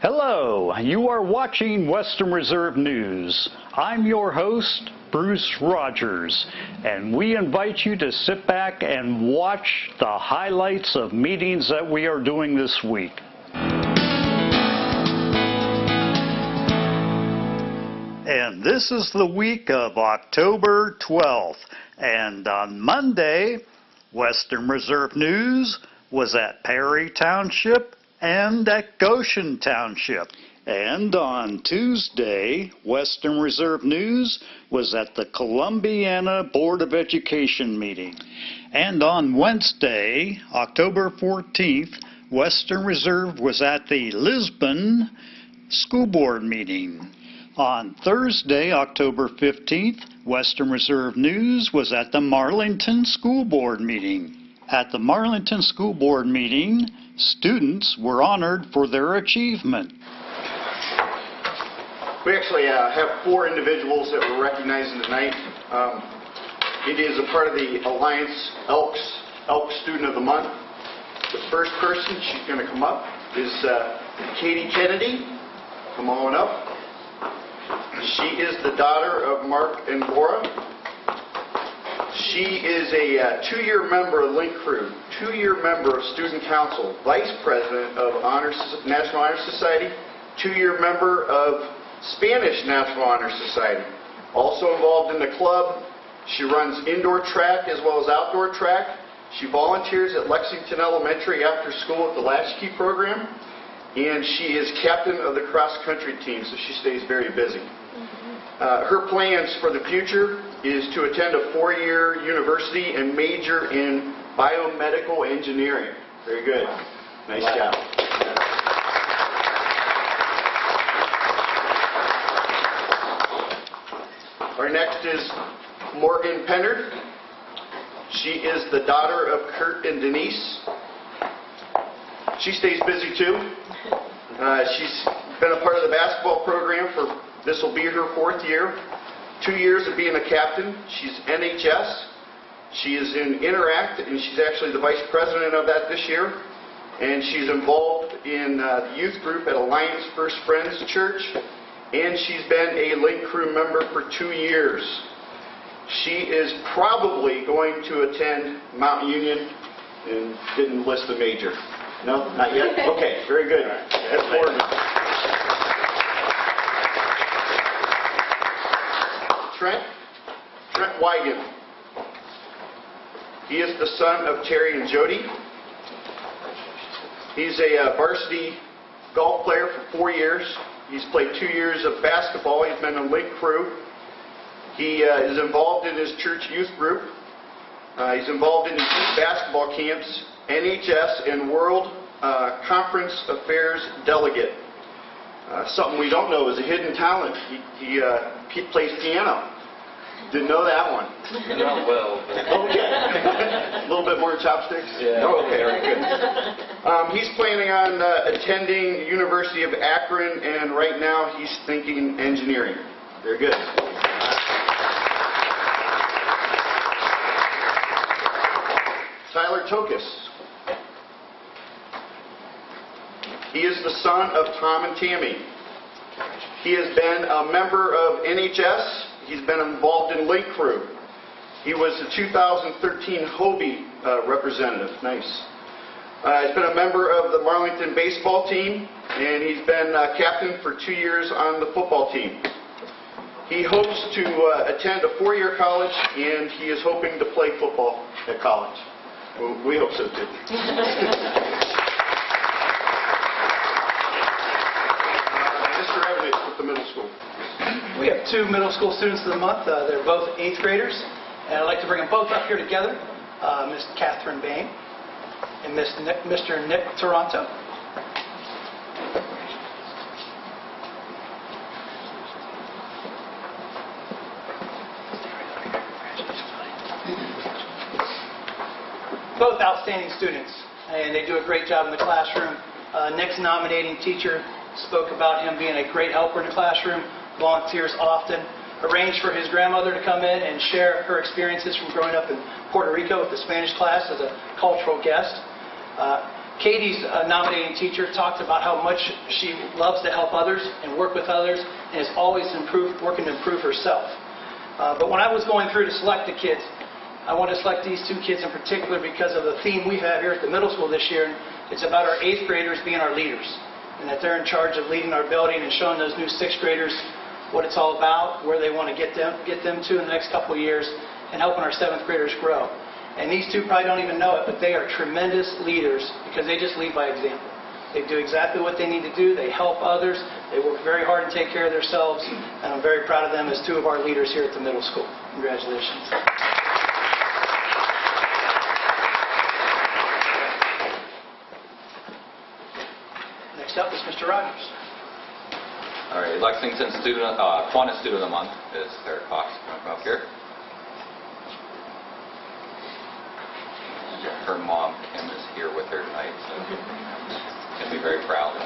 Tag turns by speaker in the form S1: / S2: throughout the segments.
S1: Hello, you are watching Western Reserve News. I'm your host, Bruce Rogers, and we invite you to sit back and watch the highlights of meetings that we are doing this week. And this is the week of October 12th, and on Monday, Western Reserve News was at Perry Township and at Goshen Township. And on Tuesday, Western Reserve News was at the Columbiana Board of Education meeting. And on Wednesday, October 14th, Western Reserve was at the Lisbon School Board meeting. On Thursday, October 15th, Western Reserve News was at the Marlington School Board meeting. At the Marlington School Board meeting, students were honored for their achievement.
S2: We actually have 4 individuals that we're recognizing tonight. It is a part of the Alliance Elk Student of the Month. The first person, she's going to come up, is Katie Kennedy. Come on up. She is the daughter of Mark and Laura. She is a 2-year member of Link Crew, 2-year member of Student Council, Vice President of National Honor Society, 2-year member of Spanish National Honor Society. Also involved in the club. She runs indoor track as well as outdoor track. She volunteers at Lexington Elementary after school at the Latchkey program. And she is captain of the cross-country team, so she stays very busy. Her plans for the future is to attend a 4-year university and major in biomedical engineering. Very good. Nice job. Our next is Morgan Pennard. She is the daughter of Kurt and Denise. She stays busy too. She's been a part of the basketball program for, this will be her 4th year. 2 years of being a captain. She's NHS. She is in Interact, and she's actually the vice president of that this year. And she's involved in the youth group at Alliance First Friends Church. And she's been a Link Crew member for 2 years. She is probably going to attend Mount Union and didn't list a major. No, not yet? Okay, very good. That's forward. Trent Wigan. He is the son of Terry and Jody. He's a varsity golf player for 4 years. He's played 2 years of basketball. He's been a Link Crew. He is involved in his church youth group. He's involved in his youth basketball camps, NHS, and World Conference Affairs Delegate. Something we don't know is a hidden talent. He plays piano. Didn't know that one.
S3: Not well.
S2: Okay. A little bit more chopsticks?
S3: Yeah.
S2: Oh, okay, very good. He's planning on attending University of Akron, and right now he's thinking engineering. Very good. Tyler Tokus. He is the son of Tom and Tammy. He has been a member of NHS. He's been involved in Link Crew. He was the 2013 Hobie representative. Nice. He's been a member of the Marlington baseball team, and he's been captain for 2 years on the football team. He hopes to attend a 4-year college, and he is hoping to play football at college. We hope so too. Mr. Evans with the middle school.
S4: We have 2 middle school students of the month. They're both 8th graders, and I'd like to bring them both up here together. Miss Catherine Bain and Mr. Nick Toronto. Both outstanding students, and they do a great job in the classroom. Nick's nominating teacher spoke about him being a great helper in the classroom, volunteers often, arranged for his grandmother to come in and share her experiences from growing up in Puerto Rico with the Spanish class as a cultural guest. Katie's nominating teacher talked about how much she loves to help others and work with others and is always working to improve herself. But when I was going through to select the kids, I wanted to select these two kids in particular because of the theme we have here at the middle school this year. It's about our 8th graders being our leaders, and that they're in charge of leading our building and showing those new 6th graders what it's all about, where they want to get them to in the next couple of years, and helping our 7th graders grow. And these two probably don't even know it, but they are tremendous leaders because they just lead by example. They do exactly what they need to do. They help others. They work very hard and take care of themselves, and I'm very proud of them as two of our leaders here at the middle school. Congratulations. Next up is Mr. Rogers.
S3: All right, Lexington student, Kiwanis Student of the Month is Claire Cox. Come up here. Her mom, Kim, is here with her tonight, so she'll be very proud.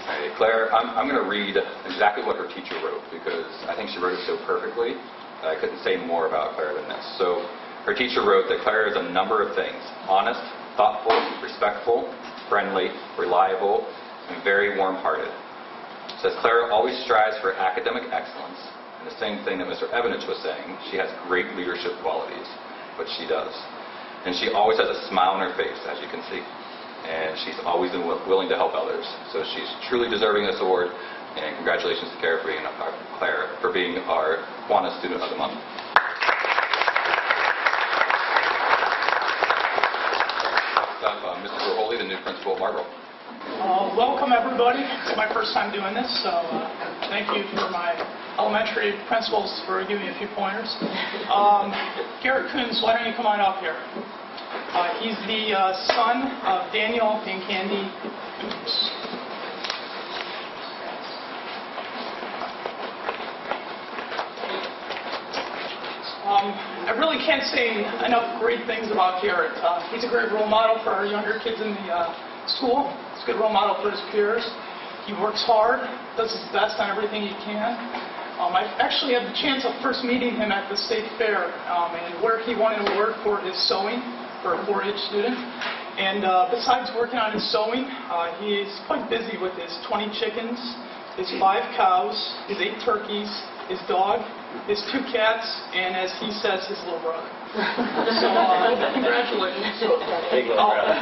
S3: All right, Claire, I'm going to read exactly what her teacher wrote because I think she wrote it so perfectly that I couldn't say more about Claire than this. So her teacher wrote that Claire is a number of things: honest, thoughtful, respectful, friendly, reliable, and very warm-hearted. It says Claire always strives for academic excellence. And the same thing that Mr. Evanich was saying, she has great leadership qualities, which she does. And she always has a smile on her face, as you can see. And she's always been willing to help others. So she's truly deserving of this award. And congratulations to Claire for being our Kiwanis Student of the Month. Mr. Verholey, the new principal of Marlboro.
S5: Welcome, everybody. It's my first time doing this, so thank you for my elementary principals for giving me a few pointers. Garrett Coons, why don't you come on up here? He's the son of Daniel and Candy Coons. I really can't say enough great things about Garrett. He's a great role model for our younger kids in the school. He's a good role model for his peers. He works hard, does his best on everything he can. I actually had the chance of first meeting him at the state fair, and where he wanted to work for his sewing, for a 4-H student. And besides working on his sewing, he is quite busy with his 20 chickens, his 5 cows, his 8 turkeys, his dog, his 2 cats, and as he says, his little brother. So, congratulations.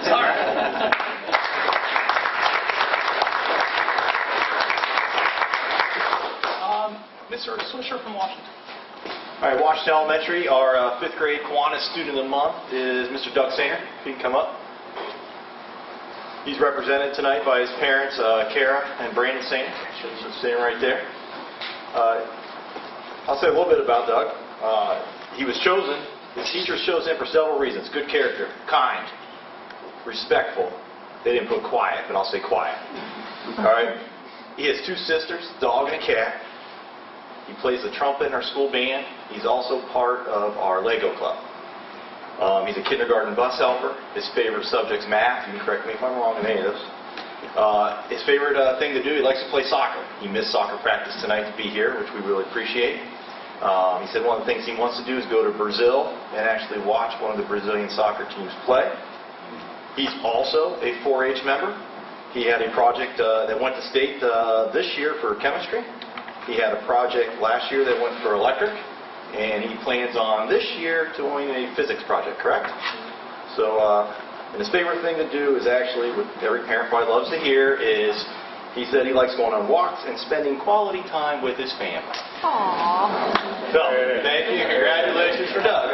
S5: Sorry. Mr. Swisher from Washington.
S2: All right, Washington Elementary, our 5th grade Kiwanis Student of the Month is Mr. Doug Sainer. If you can come up. He's represented tonight by his parents, Kara and Brandon Sainer. He's sitting right there. I'll say a little bit about Doug. He was chosen, his teachers chose him for several reasons. Good character, kind, respectful. They didn't put quiet, but I'll say quiet. All right. He has 2 sisters, a dog and a cat. He plays the trumpet in our school band. He's also part of our Lego club. He's a kindergarten bus helper. His favorite subject's math. You can correct me if I'm wrong in any of those. His favorite thing to do, he likes to play soccer. He missed soccer practice tonight to be here, which we really appreciate. He said one of the things he wants to do is go to Brazil and actually watch one of the Brazilian soccer teams play. He's also a 4-H member. He had a project that went to state this year for chemistry. He had a project last year that went for electric, and he plans on this year doing a physics project, correct? So, and his favorite thing to do is actually, what every parent probably loves to hear, is he said he likes going on walks and spending quality time with his family.
S6: Aww.
S2: So, thank you. Congratulations for Doug.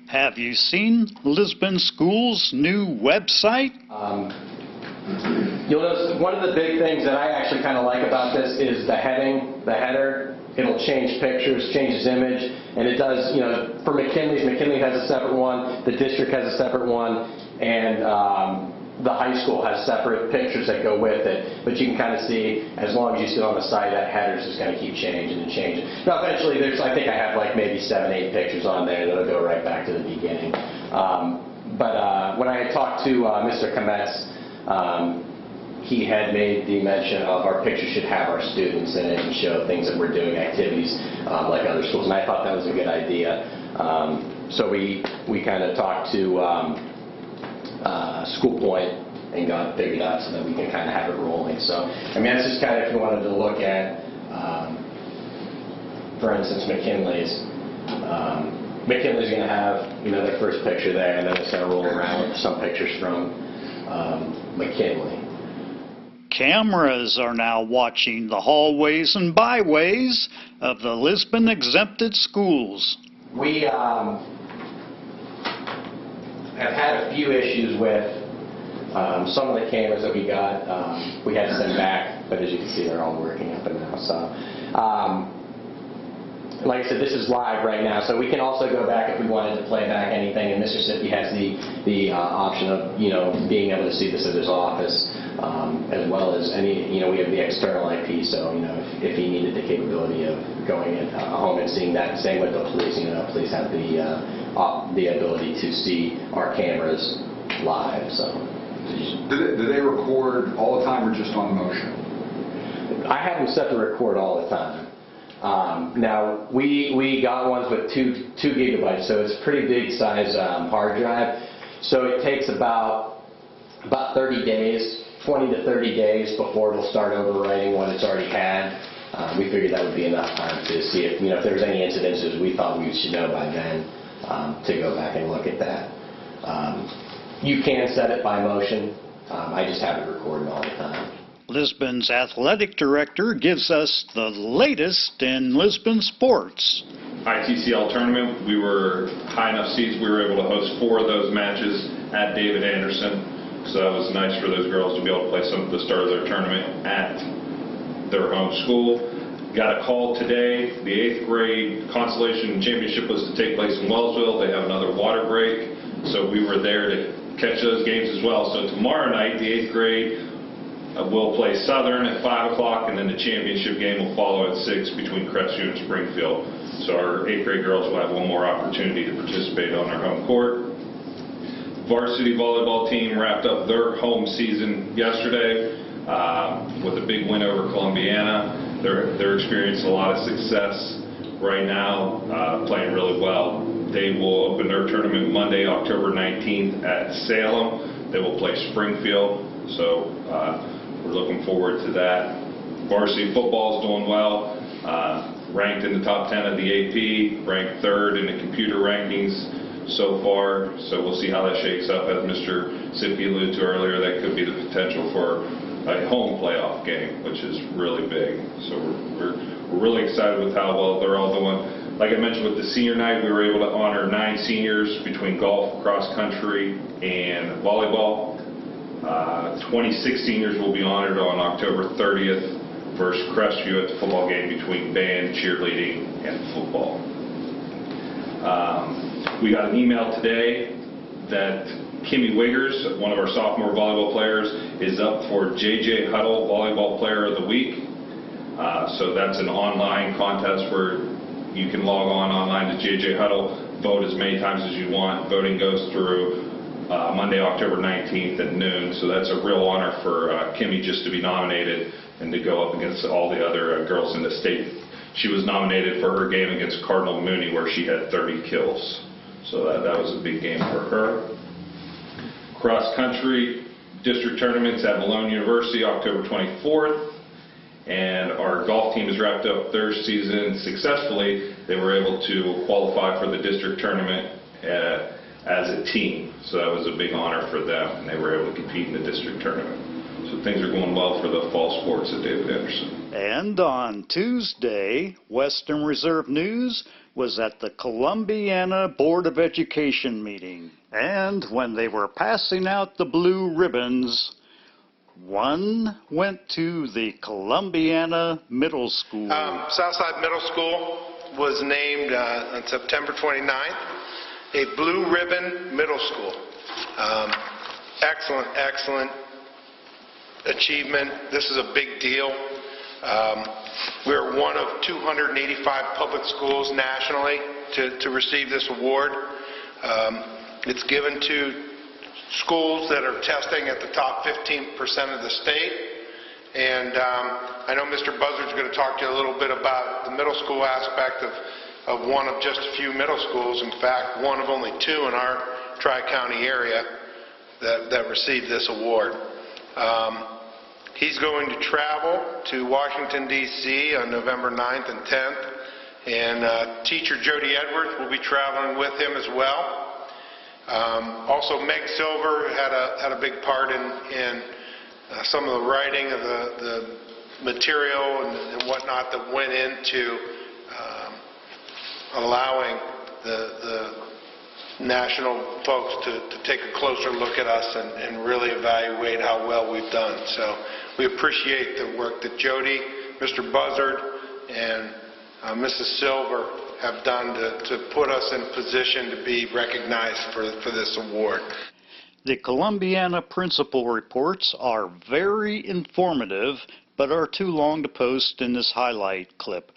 S1: Have you seen Lisbon School's new website?
S7: You'll notice one of the big things that I actually kind of like about this is the heading, the header. It'll change pictures, changes image, and it does, you know, for McKinley has a separate one, the district has a separate one, and the high school has separate pictures that go with it. But you can kind of see, as long as you sit on the side, that header's just going to keep changing and changing. Now, eventually, I think I have like maybe 7, 8 pictures on there that'll go right back to the beginning. But when I had talked to Mr. Kometz, he had made the mention of our picture should have our students in it and show things that we're doing, activities like other schools, and I thought that was a good idea. So we kind of talked to School Point and got it figured out so that we can kind of have it rolling. So, I mean, that's just kind of if you wanted to look at, for instance, McKinley's. McKinley's going to have, their first picture there, and then it's going to roll around with some pictures from McKinley.
S1: Cameras are now watching the hallways and byways of the Lisbon exempted schools.
S7: We have had a few issues with some of the cameras that we got. We had to send back, but as you can see, they're all working up and now. So, like I said, this is live right now, so we can also go back if we wanted to play back anything. And Mr. Sippy has the option of being able to see this at his office, as well as any we have the external IP. So if he needed the capability of going home and seeing that, same with the police. Police have the ability to see our cameras live. So.
S8: Do they record all the time or just on motion?
S7: I have them set to record all the time. Now, we got ones with 2 gigabytes, so it's a pretty big size hard drive. So it takes about 30 days, 20 to 30 days before it'll start overwriting what it's already had. We figured that would be enough time to see if there was any incidences we thought we should know by then to go back and look at that. You can set it by motion. I just have it recorded all the time.
S1: Lisbon's athletic director gives us the latest in Lisbon sports.
S9: ITCL tournament, we were high enough seats, we were able to host 4 of those matches at David Anderson. So that was nice for those girls to be able to play some of the start of their tournament at their home school. Got a call today, the 8th grade consolation championship was to take place in Wellsville. They have another water break, so we were there to catch those games as well. So tomorrow night, the 8th grade we'll play Southern at 5 o'clock, and then the championship game will follow at 6 between Crestview and Springfield. So our 8th grade girls will have one more opportunity to participate on their home court. Varsity volleyball team wrapped up their home season yesterday with a big win over Columbiana. They're experiencing a lot of success right now, playing really well. They will open their tournament Monday, October 19th at Salem. They will play Springfield. So we're looking forward to that. Varsity football is doing well, ranked in the top 10 of the AP, ranked 3rd in the computer rankings so far. So we'll see how that shakes up. As Mr. Sippy alluded to earlier, that could be the potential for a home playoff game, which is really big. So we're really excited with how well they're all doing. Like I mentioned with the senior night, we were able to honor 9 seniors between golf, cross country, and volleyball. 26 seniors will be honored on October 30th versus Crestview at the football game between band, cheerleading, and football. We got an email today that Kimmy Wiggers, one of our sophomore volleyball players, is up for JJ Huddle Volleyball Player of the Week. So that's an online contest where you can log on online to JJ Huddle, vote as many times as you want. Voting goes through Monday, October 19th at noon. So that's a real honor for Kimmy just to be nominated and to go up against all the other girls in the state. She was nominated for her game against Cardinal Mooney where she had 30 kills. So that was a big game for her. Cross country district tournaments at Malone University, October 24th. And our golf team has wrapped up their season successfully. They were able to qualify for the district tournament as a team. So that was a big honor for them, and they were able to compete in the district tournament. So things are going well for the fall sports at David Anderson.
S1: And on Tuesday, Western Reserve News was at the Columbiana Board of Education meeting. And when they were passing out the blue ribbons, one went to the Columbiana Middle School.
S10: Southside Middle School was named on September 29th a Blue Ribbon Middle School. Excellent achievement. This is a big deal. We're one of 285 public schools nationally to receive this award. It's given to schools that are testing at the top 15% of the state. And I know Mr. Buzzard's going to talk to you a little bit about the middle school aspect of one of just a few middle schools. In fact, one of only two in our Tri-County area that received this award. He's going to travel to Washington, D.C. on November 9th and 10th. And teacher Jody Edwards will be traveling with him as well. Also, Meg Silver had a big part in some of the writing of the material and whatnot that went into allowing the national folks to take a closer look at us and really evaluate how well we've done. So we appreciate the work that Jody, Mr. Buzzard, and Mrs. Silver have done to put us in position to be recognized for this award.
S1: The Columbiana principal reports are very informative, but are too long to post in this highlight clip.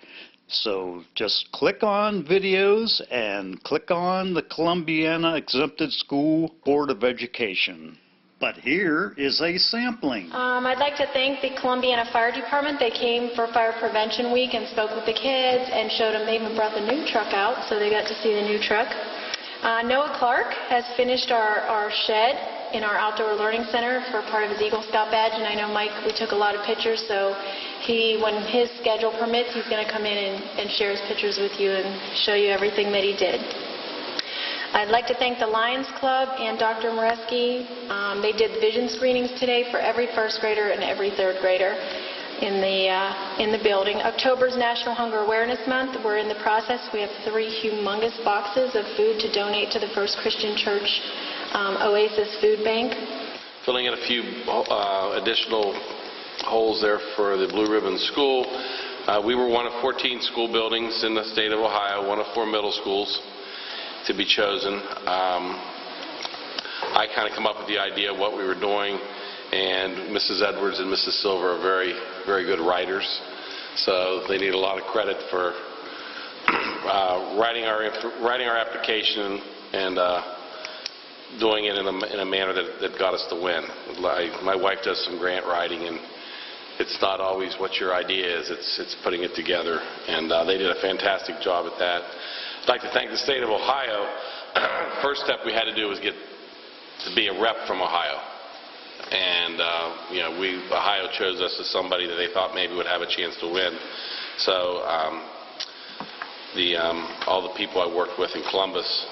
S1: So just click on videos and click on the Columbiana Exempted School Board of Education. But here is a sampling.
S6: I'd like to thank the Columbiana Fire Department. They came for Fire Prevention Week and spoke with the kids and showed them. They even brought the new truck out, so they got to see the new truck. Noah Clark has finished our shed in our outdoor learning center for part of his Eagle Scout badge, and I know Mike, we took a lot of pictures, so when his schedule permits, he's going to come in and share his pictures with you and show you everything that he did. I'd like to thank the Lions Club and Dr. Moreski. They did vision screenings today for every first grader and every third grader in the building. October's National Hunger Awareness Month. We're in the process. We have 3 humongous boxes of food to donate to the First Christian Church Oasis Food Bank.
S11: Filling in a few additional holes there for the Blue Ribbon School. We were one of 14 school buildings in the state of Ohio, one of 4 middle schools to be chosen. I kind of come up with the idea of what we were doing, and Mrs. Edwards and Mrs. Silver are very, very good writers, so they need a lot of credit for writing our application and doing it in a manner that got us the win. My wife does some grant writing, and it's not always what your idea is, it's putting it together, and they did a fantastic job at that. I'd like to thank the state of Ohio. First step we had to do was get to be a rep from Ohio, and Ohio chose us as somebody that they thought maybe would have a chance to win. So all the people I worked with in Columbus,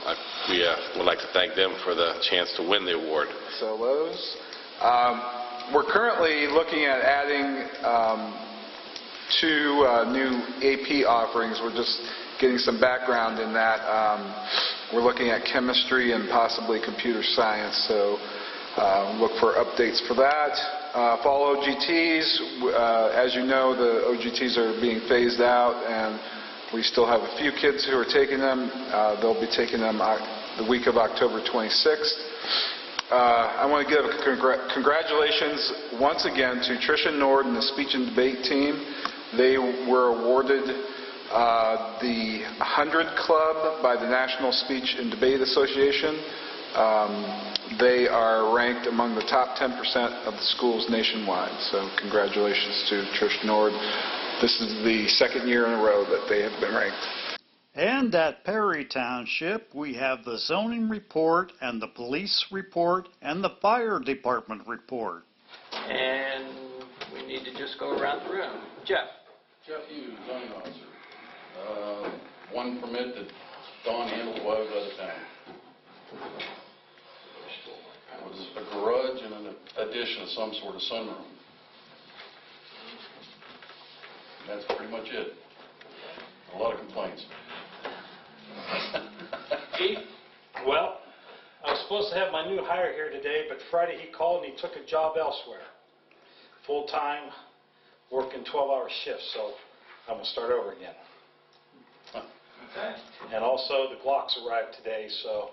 S11: we would like to thank them for the chance to win the award.
S12: Solos. We're currently looking at adding 2 new AP offerings. We're just getting some background in that. We're looking at chemistry and possibly computer science, so look for updates for that. Fall OGTs, as you know, the OGTs are being phased out, and we still have a few kids who are taking them. They'll be taking them the week of October 26th. I want to give congratulations once again to Tricia Nord and the speech and debate team. They were awarded the 100 Club by the National Speech and Debate Association. They are ranked among the top 10% of the schools nationwide. So congratulations to Trish Nord. This is the 2nd year in a row that they have been ranked.
S1: And at Perry Township, we have the zoning report and the police report and the fire department report.
S13: And we need to just go around the room. Jeff.
S14: Jeff Hughes, zoning officer. 1 permit that Don handled while I was out of town. It was a garage and an addition of some sort of sunroom. That's pretty much it. A lot of complaints.
S15: Chief, well, I was supposed to have my new hire here today, but Friday he called and he took a job elsewhere. Full-time, working 12-hour shifts, so I'm going to start over again.
S13: Okay.
S15: And also the Glocks arrived today, so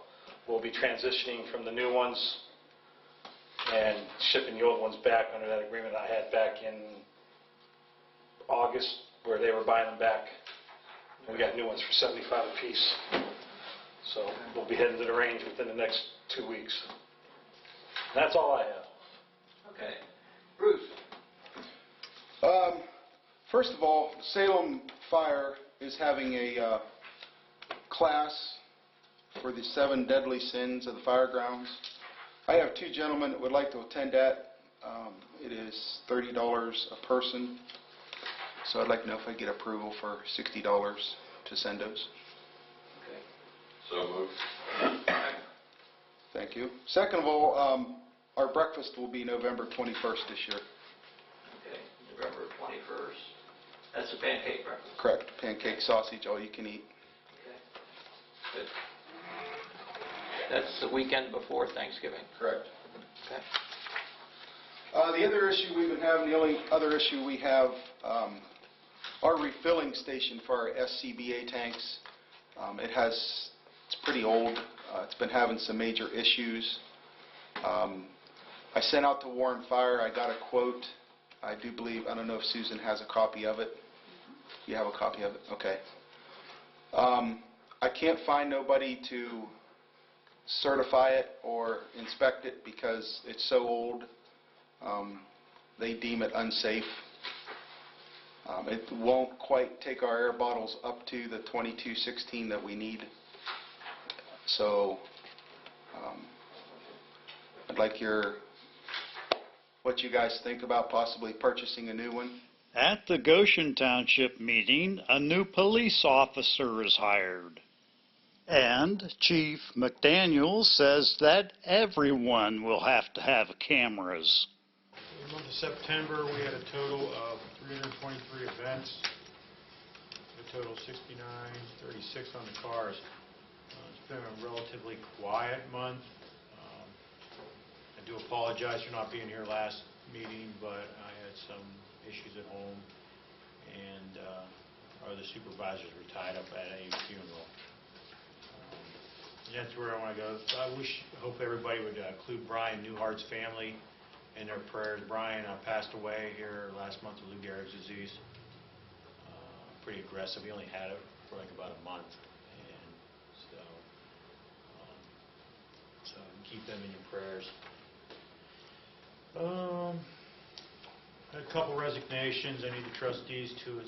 S15: we'll be transitioning from the new ones and shipping the old ones back under that agreement I had back in August, where they were buying them back. We got new ones for $75 a piece. So we'll be heading to the range within the next 2 weeks. That's all I have.
S13: Okay. Bruce?
S16: First of all, Salem Fire is having a class for the 7 deadly sins of the fire grounds. I have 2 gentlemen that would like to attend that. It is $30 a person, so I'd like to know if I get approval for $60 to send those.
S13: Okay.
S11: So moved.
S16: Thank you. Second of all, our breakfast will be November 21st this year.
S13: Okay. November 21st. That's a pancake breakfast.
S16: Correct. Pancake, sausage, all you can eat.
S13: Okay. Good. That's the weekend before Thanksgiving.
S16: Correct.
S13: Okay.
S16: The other issue we've been having, the only other issue we have, our refilling station for our SCBA tanks. It's pretty old. It's been having some major issues. I sent out to Warren Fire. I got a quote. I do believe, I don't know if Susan has a copy of it. You have a copy of it? Okay. I can't find nobody to certify it or inspect it because it's so old. They deem it unsafe. It won't quite take our air bottles up to the 2216 that we need. So I'd like what you guys think about possibly purchasing a new one.
S1: At the Goshen Township meeting, a new police officer is hired. And Chief McDaniel says that everyone will have to have cameras.
S17: In the month of September, we had a total of 323 events, a total of 6936 on the cars. It's been a relatively quiet month. I do apologize for not being here last meeting, but I had some issues at home, and our other supervisors were tied up at a funeral. That's where I want to go. I hope everybody would include Brian Newhart's family in their prayers. Brian passed away here last month with Lou Gehrig's disease. Pretty aggressive. He only had it for like about a month, and so keep them in your prayers. A couple resignations. I need the trustees to.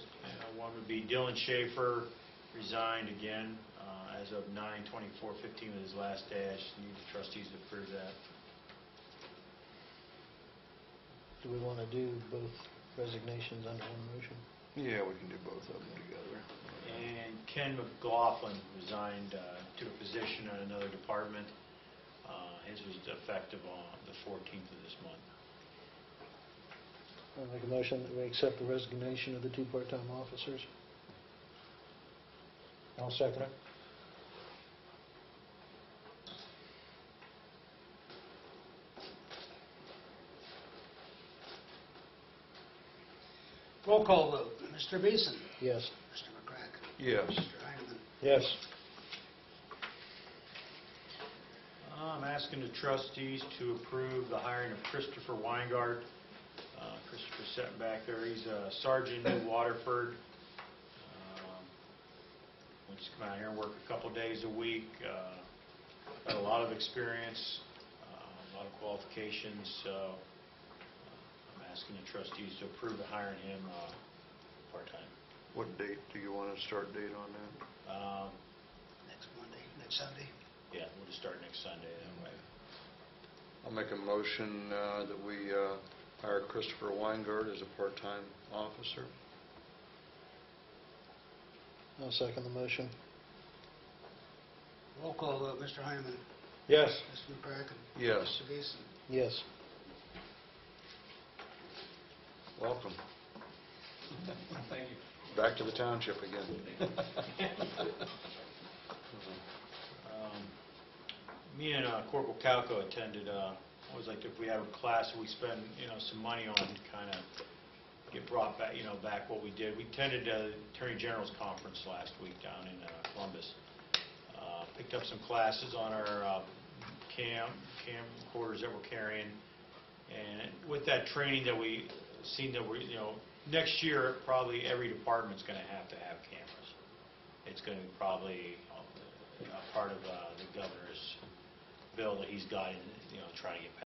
S17: One would be Dylan Schaefer, resigned again as of 9/24/15 was his last day. I just need the trustees to approve that.
S18: Do we want to do both resignations under one motion?
S19: Yeah, we can do both of them together.
S17: And Ken McLaughlin resigned to a position in another department. His was effective on the 14th of this month.
S18: I'll make a motion that we accept the resignation of the 2 part-time officers.
S19: I'll second it.
S20: Roll call vote. Mr. Beeson?
S18: Yes.
S20: Mr. McCracken?
S19: Yes.
S20: Mr. Heineman?
S18: Yes.
S17: I'm asking the trustees to approve the hiring of Christopher Weingart. Christopher's sitting back there. He's a sergeant in Waterford. Wants to come out here and work a couple days a week. Got a lot of experience, a lot of qualifications. So I'm asking the trustees to approve hiring him part-time.
S19: What date do you want to start date on that?
S20: Next Monday, next Sunday?
S17: Yeah, we'll just start next Sunday that way.
S19: I'll make a motion that we hire Christopher Weingart as a part-time officer.
S18: I'll second the motion.
S20: Roll call vote. Mr. Heineman?
S19: Yes.
S20: Mr. McCracken?
S19: Yes.
S20: Mr. Beeson?
S18: Yes.
S19: Welcome.
S17: Thank you.
S19: Back to the township again.
S17: Me and Corporal Calco attended, always like if we have a class we spend, some money on to kind of get brought back, back what we did. We attended the Attorney General's conference last week down in Columbus. Picked up some classes on our camcorders that we're carrying. And with that training that we seen that we're, next year probably every department's going to have cameras. It's going to be probably a part of the governor's bill that he's got in, trying to get